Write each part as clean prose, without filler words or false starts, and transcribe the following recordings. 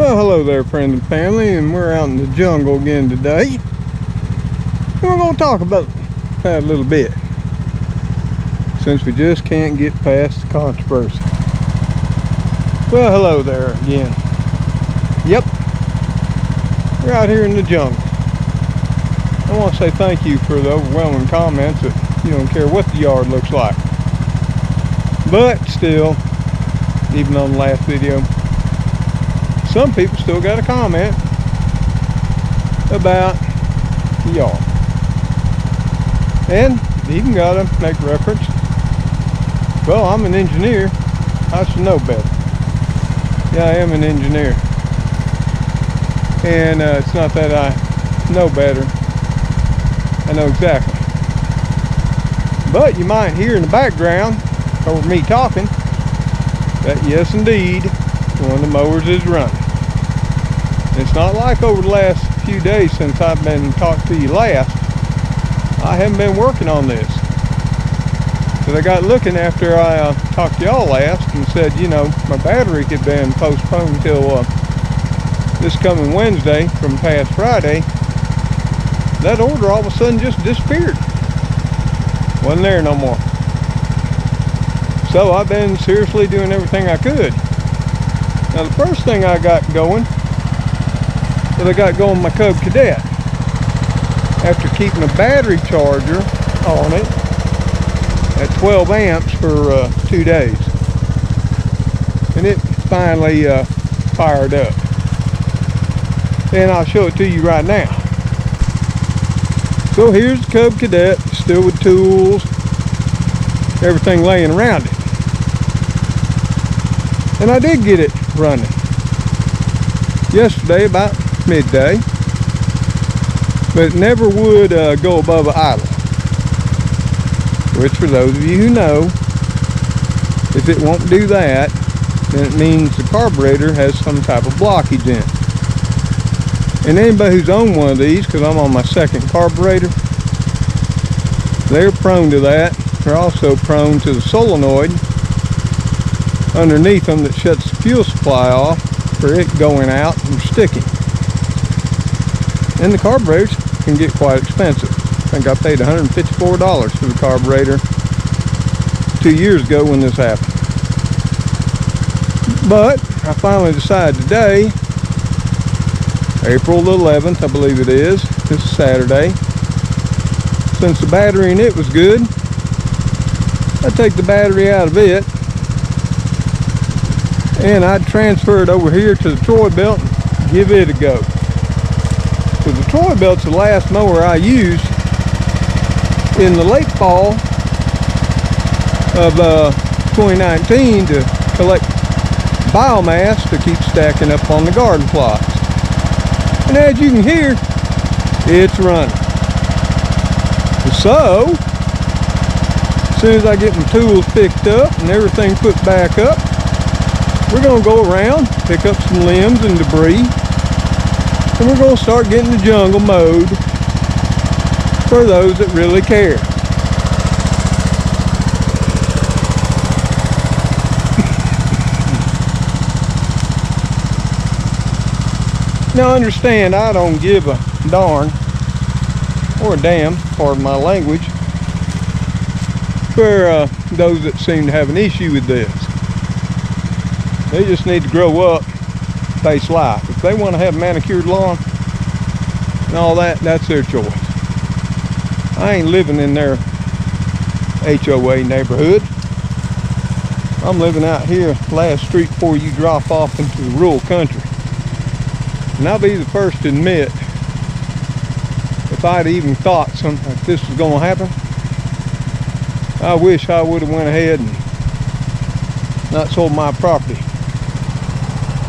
Well, hello there, friends and family, and we're out in the jungle again today. And we're going to talk about that a little bit, since we just can't get past the controversy. Well, hello there again. Yep, we're out here in the jungle. I want to say thank you for the overwhelming comments that you don't care what the yard looks like. But still, even on the last video, some people still got a comment about the yard. And even got to make reference, well, I'm an engineer, I should know better. Yeah, I am an engineer. And it's not that I know better, I know exactly. But you might hear in the background, over me talking, that yes indeed, one of the mowers is running. It's not like over the last few days since I've been talking to you last, I haven't been working on this. But I got looking after I talked to y'all last and said, you know, my battery had been postponed till this coming Wednesday from past Friday. That order all of a sudden just disappeared. Wasn't there no more. So I've been seriously doing everything I could. Now the first thing I got going, that I got going my Cub Cadet, after keeping a battery charger on it at 12 amps for 2 days. And it finally fired up. And I'll show it to you right now. So here's the Cub Cadet, still with tools, everything laying around it. And I did get it running yesterday about midday, but it never would go above an idle, which for those of you who know, if it won't do that, then it means the carburetor has some type of blockage in it. And anybody who's owned one of these, because I'm on my second carburetor, they're prone to that. They're also prone to the solenoid underneath them that shuts the fuel supply off for it going out and sticking. And the carburetors can get quite expensive. I think I paid $154 for the carburetor 2 years ago when this happened. But I finally decided today, April the 11th, I believe it is, this is Saturday, since the battery in it was good, I'd take the battery out of it and I'd transfer it over here to the Troy belt and give it a go. Because the Troy belt's the last mower I used in the late fall of 2019 to collect biomass to keep stacking up on the garden plots. And as you can hear, it's running. So, as soon as I get my tools picked up and everything put back up, we're going to go around, pick up some limbs and debris, and we're going to start getting the jungle mowed for those that really care. Now understand, I don't give a darn or a damn, pardon my language, for those that seem to have an issue with this. They just need to grow up, face life. If they want to have manicured lawn and all that, that's their choice. I ain't living in their HOA neighborhood. I'm living out here last street before you drop off into the rural country. And I'll be the first to admit, if I'd even thought something like this was going to happen, I wish I would have went ahead and not sold my property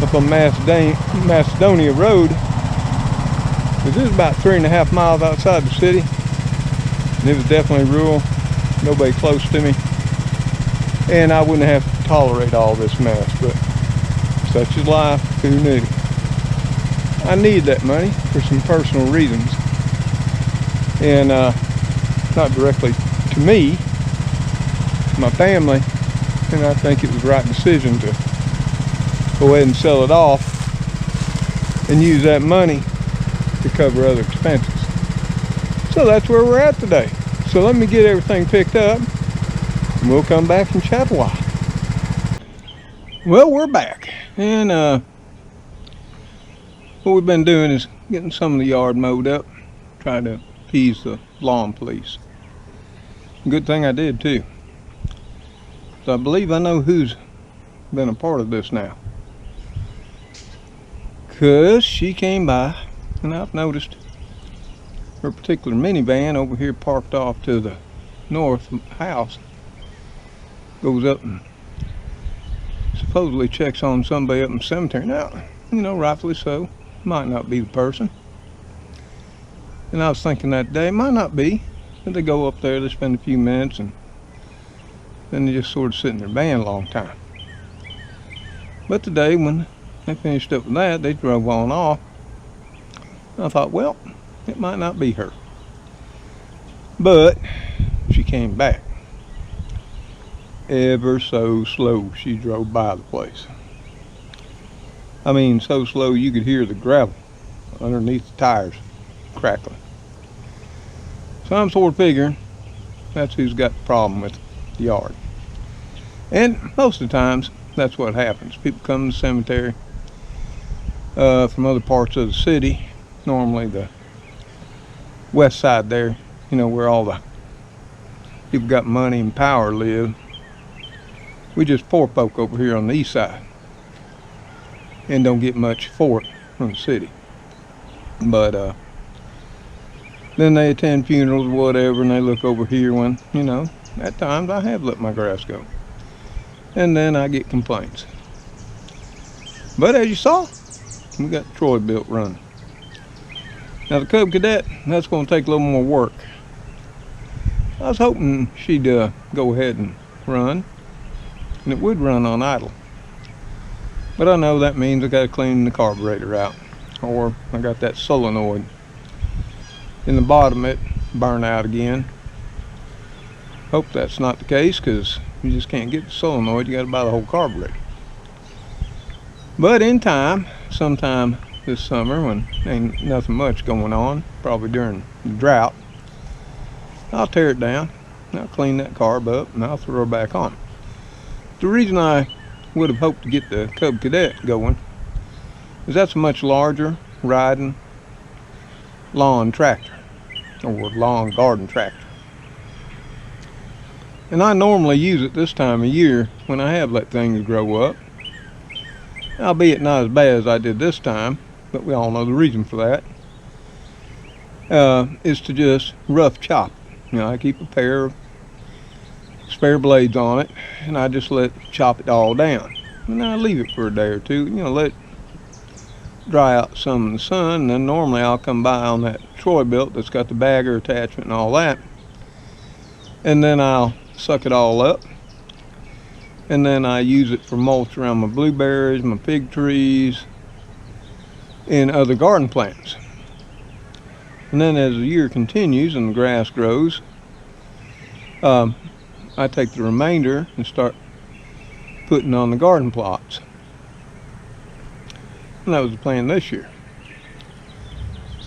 up on Macedonia Road, because this is about 3.5 miles outside the city, and it was definitely rural, nobody close to me, and I wouldn't have to tolerate all this mess. But such is life, who knew? I need that money for some personal reasons, and not directly to me, my family, and I think it was the right decision to go ahead and sell it off and use that money to cover other expenses. So that's where we're at today. So let me get everything picked up and we'll come back and chat a while. Well, we're back, and what we've been doing is getting some of the yard mowed up, trying to appease the lawn police. Good thing I did too. So I believe I know who's been a part of this now, because she came by and I've noticed her particular minivan over here parked off to the north house goes up and supposedly checks on somebody up in the cemetery. Now, you know, rightfully so, might not be the person. And I was thinking that day, might not be, but they go up there, they spend a few minutes, and then they just sort of sit in their van a long time. But today, when they finished up with that, they drove on off. I thought, well, it might not be her. But she came back. Ever so slow she drove by the place. I mean, so slow you could hear the gravel underneath the tires crackling. So I'm sort of figuring that's who's got the problem with the yard. And most of the times, that's what happens. People come to the cemetery from other parts of the city, normally the west side there, you know, where all the people got money and power live. We just poor folk over here on the east side and don't get much for it from the city. But then they attend funerals or whatever, and they look over here when, you know, at times I have let my grass go. And then I get complaints. But as you saw, we got the Troy built running. Now the Cub Cadet, that's going to take a little more work. I was hoping she'd go ahead and run, and it would run on idle. But I know that means I got to clean the carburetor out, or I got that solenoid in the bottom it burn out again. Hope that's not the case, because you just can't get the solenoid, you got to buy the whole carburetor. But in time, sometime this summer when ain't nothing much going on, probably during the drought, I'll tear it down, I'll clean that carb up, and I'll throw her back on. The reason I would have hoped to get the Cub Cadet going is that's a much larger riding lawn tractor, or lawn garden tractor. And I normally use it this time of year when I have let things grow up. Albeit not as bad as I did this time, but we all know the reason for that. Is to just rough chop. You know, I keep a pair of spare blades on it, and I just chop it all down. And I leave it for a day or two, you know, let it dry out some in the sun, and then normally I'll come by on that Troy built that's got the bagger attachment and all that, and then I'll suck it all up, and then I use it for mulch around my blueberries, my fig trees, and other garden plants. And then as the year continues and the grass grows, I take the remainder and start putting on the garden plots. And that was the plan this year.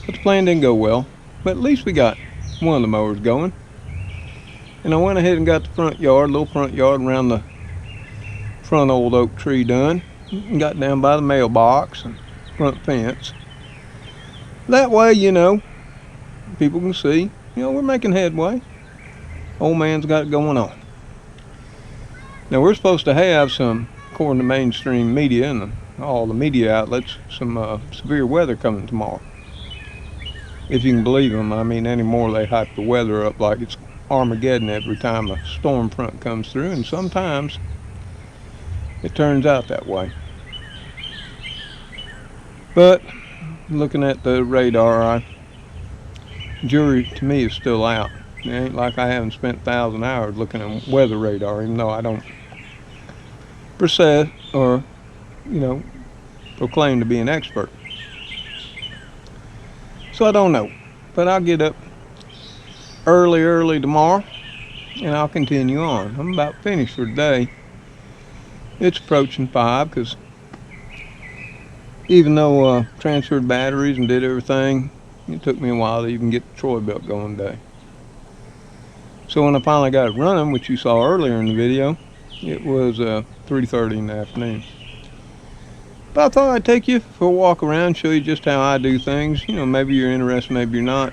But the plan didn't go well, but at least we got one of the mowers going. And I went ahead and got the front yard, little front yard around the front old oak tree done, and got down by the mailbox and front fence. That way, you know, people can see, you know, we're making headway. Old man's got it going on. Now we're supposed to have some, according to mainstream media and all the media outlets, some severe weather coming tomorrow. If you can believe them. I mean, anymore they hype the weather up like it's Armageddon every time a storm front comes through, and sometimes it turns out that way. But looking at the radar, jury to me is still out. It ain't like I haven't spent 1,000 hours looking at weather radar, even though I don't per se or, you know, proclaim to be an expert. So I don't know, but I'll get up early tomorrow and I'll continue on. I'm about finished for today. It's approaching 5 because Even though transferred batteries and did everything, it took me a while to even get the Troy belt going today. So when I finally got it running, which you saw earlier in the video, it was 3:30 in the afternoon. But I thought I'd take you for a walk around, show you just how I do things. You know, maybe you're interested, maybe you're not.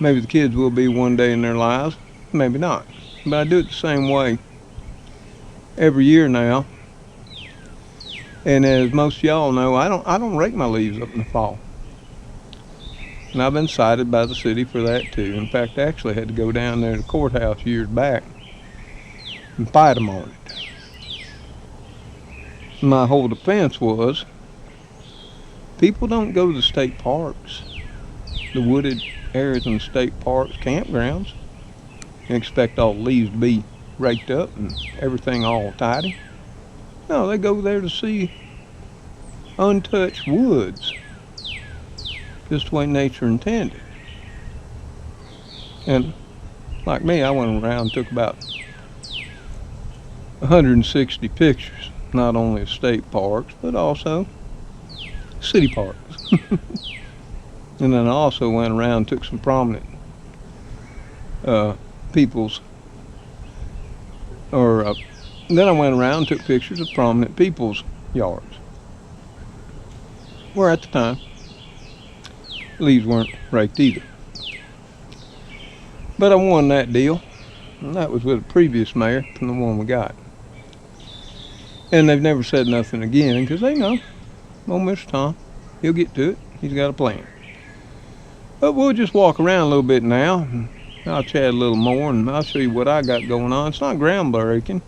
Maybe the kids will be one day in their lives, maybe not. But I do it the same way every year now. And as most of y'all know, I don't rake my leaves up in the fall. And I've been cited by the city for that too. In fact, I actually had to go down there to the courthouse years back and fight them on it. My whole defense was, people don't go to the state parks, the wooded areas in the state parks, campgrounds, and expect all the leaves to be raked up and everything all tidy. No, they go there to see untouched woods, just the way nature intended. And like me, I went around and took about 160 pictures, not only of state parks, but also city parks. And then I also went around and took some prominent people's, then I went around and took pictures of prominent people's yards, where at the time, leaves weren't raked either. But I won that deal, and that was with a previous mayor from the one we got. And they've never said nothing again, because they know, old Mr. Tom, he'll get to it. He's got a plan. But we'll just walk around a little bit now, and I'll chat a little more, and I'll show you what I got going on. It's not groundbreaking.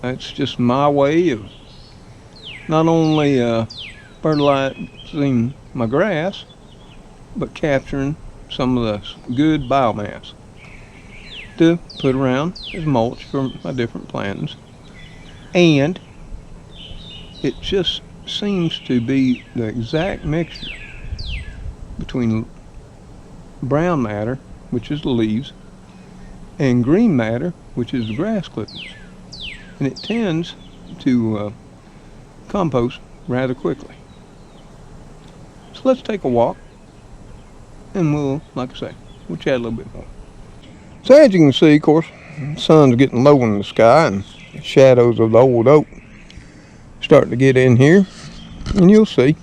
It's just my way of not only fertilizing my grass, but capturing some of the good biomass to put around as mulch for my different plantings. And it just seems to be the exact mixture between brown matter, which is the leaves, and green matter, which is the grass clippings. And it tends to compost rather quickly. So let's take a walk, and we'll, like I say, we'll chat a little bit more. So as you can see, of course, the sun's getting low in the sky, and the shadows of the old oak starting to get in here, and you'll see.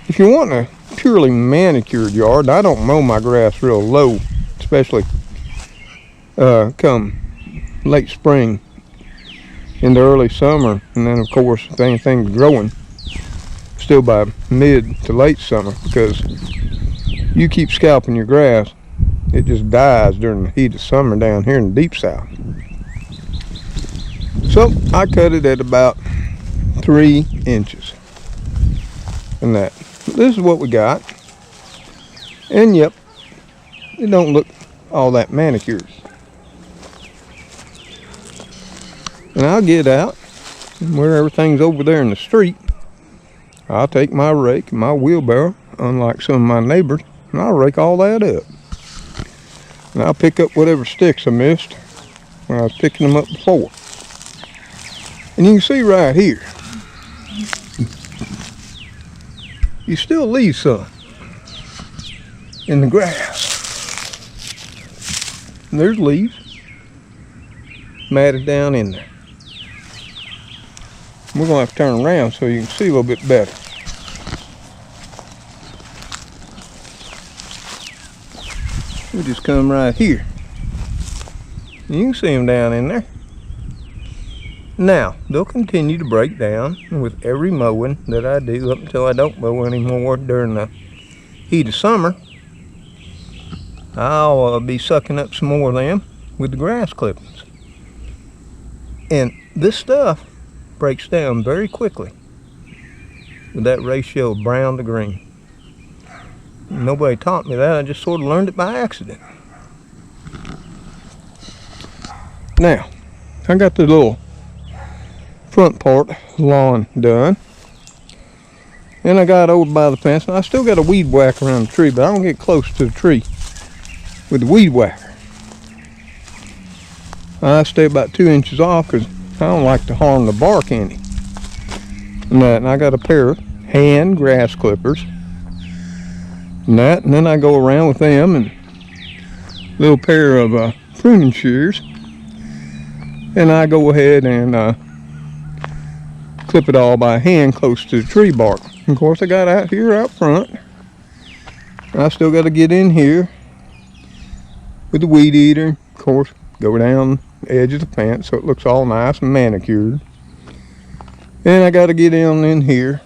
If you want a purely manicured yard, I don't mow my grass real low, especially come late spring into early summer, and then of course if anything's growing, still by mid to late summer, because you keep scalping your grass, it just dies during the heat of summer down here in the deep south. So I cut it at about 3 inches, and that. This is what we got, and yep, it don't look all that manicured. And I'll get out, and where everything's over there in the street, I'll take my rake and my wheelbarrow, unlike some of my neighbors, and I'll rake all that up. And I'll pick up whatever sticks I missed when I was picking them up before. And you can see right here, you still leave some in the grass. And there's leaves matted down in there. We're going to have to turn around so you can see a little bit better. We just come right here. You can see them down in there. Now, they'll continue to break down with every mowing that I do up until I don't mow anymore during the heat of summer. I'll be sucking up some more of them with the grass clippings. And this stuff breaks down very quickly with that ratio of brown to green. Nobody taught me that, I just sort of learned it by accident. Now, I got the little front part lawn done, and I got over by the fence, and I still got a weed whacker around the tree, but I don't get close to the tree with the weed whacker. I stay about 2 inches off because I don't like to harm the bark any. And I got a pair of hand grass clippers. And then I go around with them and a little pair of pruning shears. And I go ahead and clip it all by hand close to the tree bark. And of course I got out here out front. I still got to get in here with the weed eater. Of course, go down the edge of the fence so it looks all nice and manicured. And I got to get in here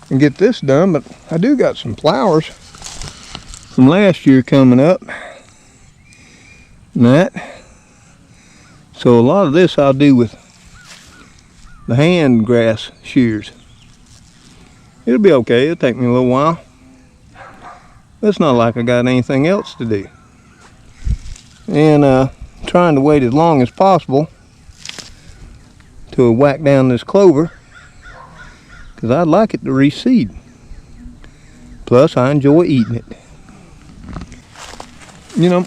and get this done. But I do got some flowers from last year coming up. And that. So a lot of this I'll do with the hand grass shears. It'll be okay. It'll take me a little while. It's not like I got anything else to do. And trying to wait as long as possible to whack down this clover, because I'd like it to reseed. Plus I enjoy eating it. You know,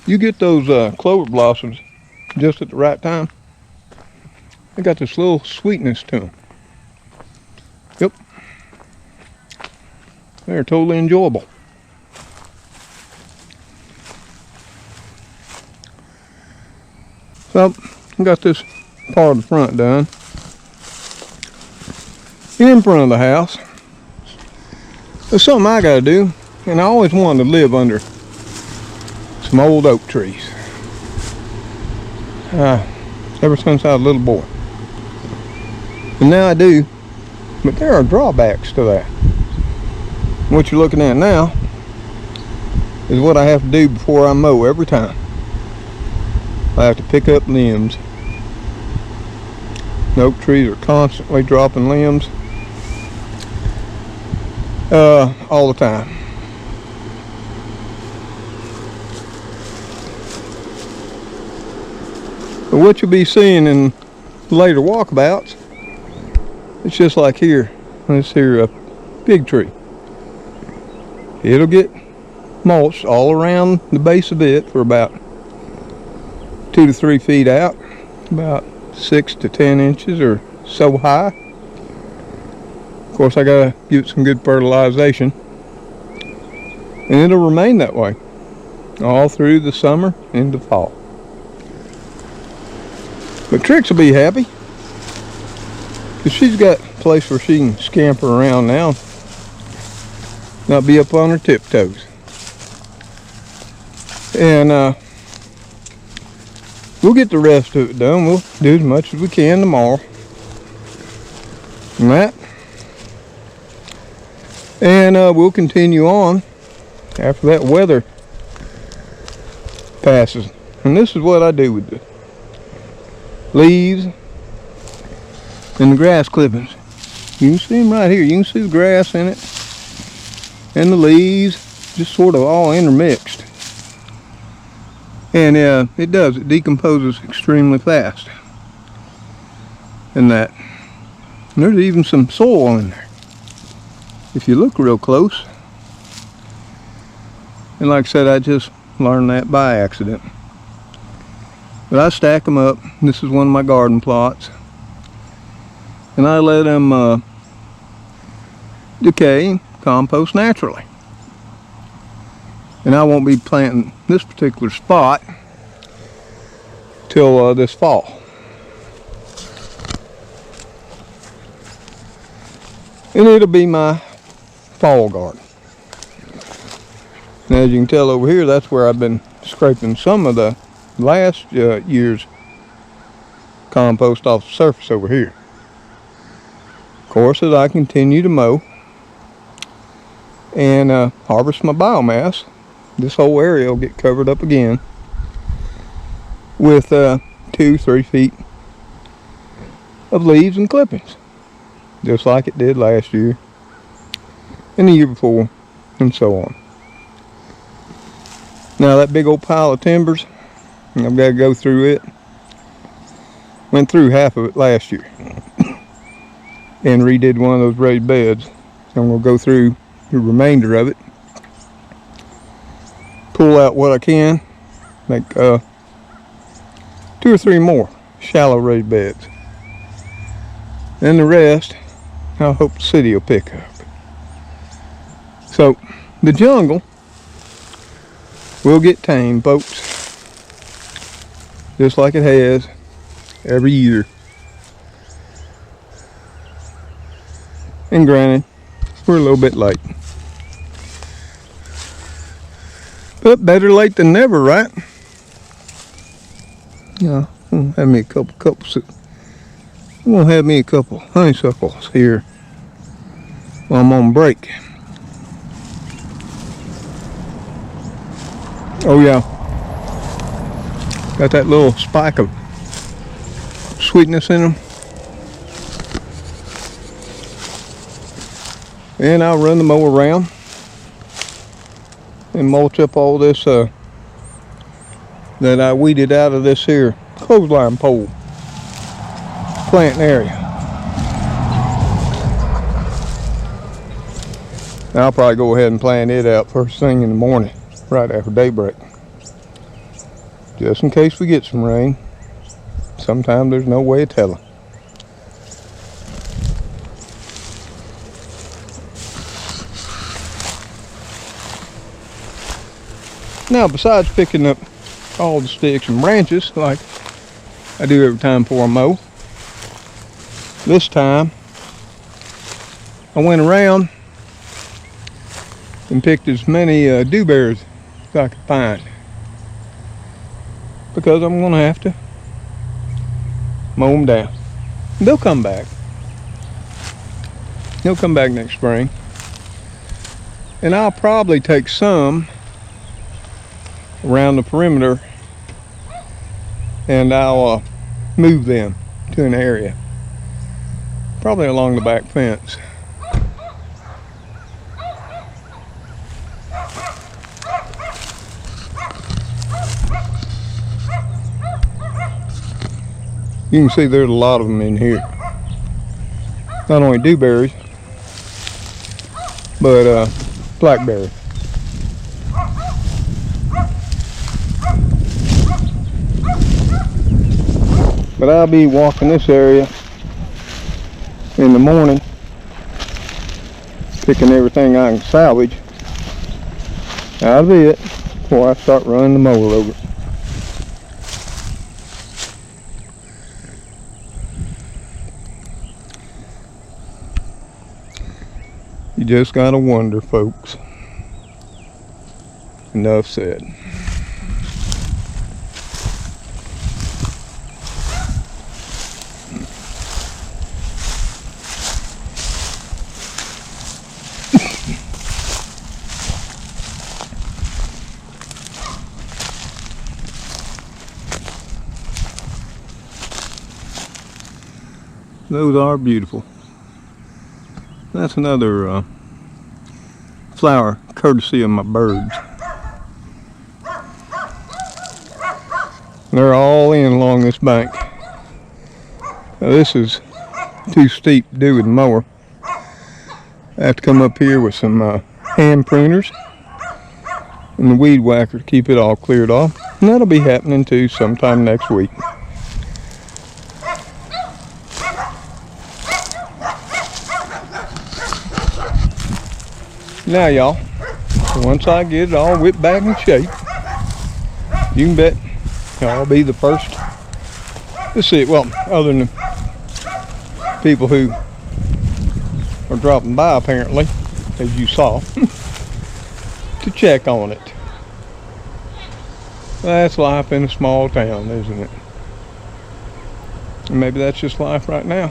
you get those clover blossoms just at the right time. They got this little sweetness to them. Yep. They're totally enjoyable. So, I got this part of the front done. In front of the house, there's something I gotta do, and I always wanted to live under some old oak trees. Ever since I was a little boy. And now I do, but there are drawbacks to that. What you're looking at now is what I have to do before I mow every time. I have to pick up limbs. The oak trees are constantly dropping limbs all the time. But what you'll be seeing in later walkabouts, it's just like here, this here fig tree. It'll get mulched all around the base of it for about 2 to 3 feet out, about 6 to 10 inches or so high. Of course, I gotta give it some good fertilization, and it'll remain that way all through the summer into fall. But Trix will be happy because she's got a place where she can scamper around now, not be up on her tiptoes. And we'll get the rest of it done. We'll do as much as we can tomorrow. And that. And we'll continue on after that weather passes. And this is what I do with the leaves and the grass clippings. You can see them right here. You can see the grass in it and the leaves just sort of all intermixed. And it does. It decomposes extremely fast. And that. And there's even some soil in there, if you look real close. And like I said, I just learned that by accident. But I stack them up. This is one of my garden plots. And I let them decay, compost naturally. And I won't be planting this particular spot till this fall. And it'll be my fall garden. And as you can tell over here, that's where I've been scraping some of the last year's compost off the surface over here. Of course, as I continue to mow and harvest my biomass, this whole area will get covered up again with 2-3 feet of leaves and clippings, just like it did last year and the year before, and so on. Now that big old pile of timbers, I've got to go through it. Went through half of it last year and redid one of those raised beds. So I'm going to go through the remainder of it, pull out what I can, make 2 or 3 more shallow raised beds. And the rest, I hope the city will pick up. So, the jungle will get tamed, folks. Just like it has every year. And granted, we're a little bit late. But better late than never, right? Yeah, I'm gonna have me a couple honeysuckles here while I'm on break. Oh yeah, got that little spike of sweetness in them. And I'll run the mower around and mulch up all this that I weeded out of this here clothesline pole planting area. I'll probably go ahead and plant it out first thing in the morning, right after daybreak. Just in case we get some rain. Sometimes there's no way of telling. Now, besides picking up all the sticks and branches like I do every time before I mow, this time I went around and picked as many dewberries as I could find, because I'm going to have to mow them down. They'll come back. They'll come back next spring. And I'll probably take some around the perimeter and I'll move them to an area, probably along the back fence. You can see there's a lot of them in here. Not only dewberries, but blackberry. But I'll be walking this area in the morning, picking everything I can salvage out of it before I start running the mower over. You just gotta wonder, folks. Enough said. Those are beautiful. That's another flower courtesy of my birds. They're all in along this bank. Now, this is too steep to do with the mower. I have to come up here with some hand pruners and the weed whacker to keep it all cleared off. And that'll be happening too sometime next week. Now y'all, once I get it all whipped back in shape, you can bet I'll be the first to see it. Well, other than the people who are dropping by apparently, as you saw, to check on it. That's life in a small town, isn't it? And maybe that's just life right now.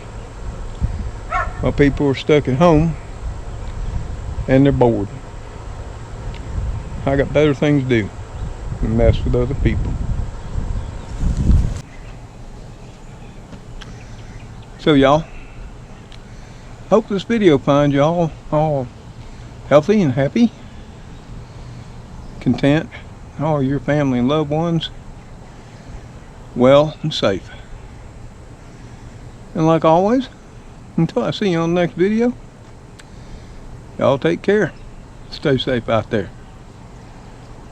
While people are stuck at home and they're bored. I got better things to do than mess with other people. So y'all, hope this video finds y'all all healthy and happy, content, all your family and loved ones well and safe. And like always, until I see you on the next video, y'all take care. Stay safe out there.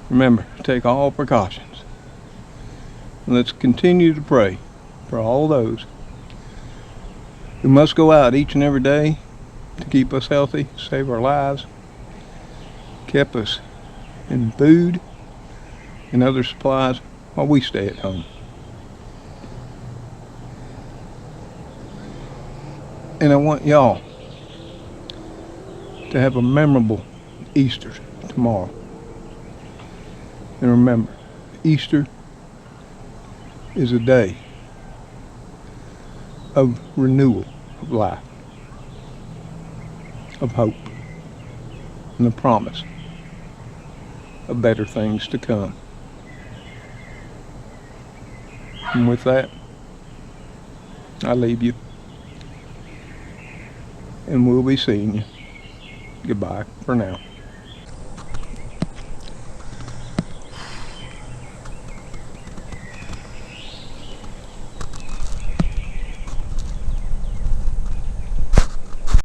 Remember, take all precautions. And let's continue to pray for all those We must go out each and every day to keep us healthy, save our lives, keep us in food and other supplies while we stay at home. And I want y'all to have a memorable Easter tomorrow. And remember, Easter is a day of renewal of life, of hope, and the promise of better things to come. And with that, I leave you, and we'll be seeing you. Goodbye for now.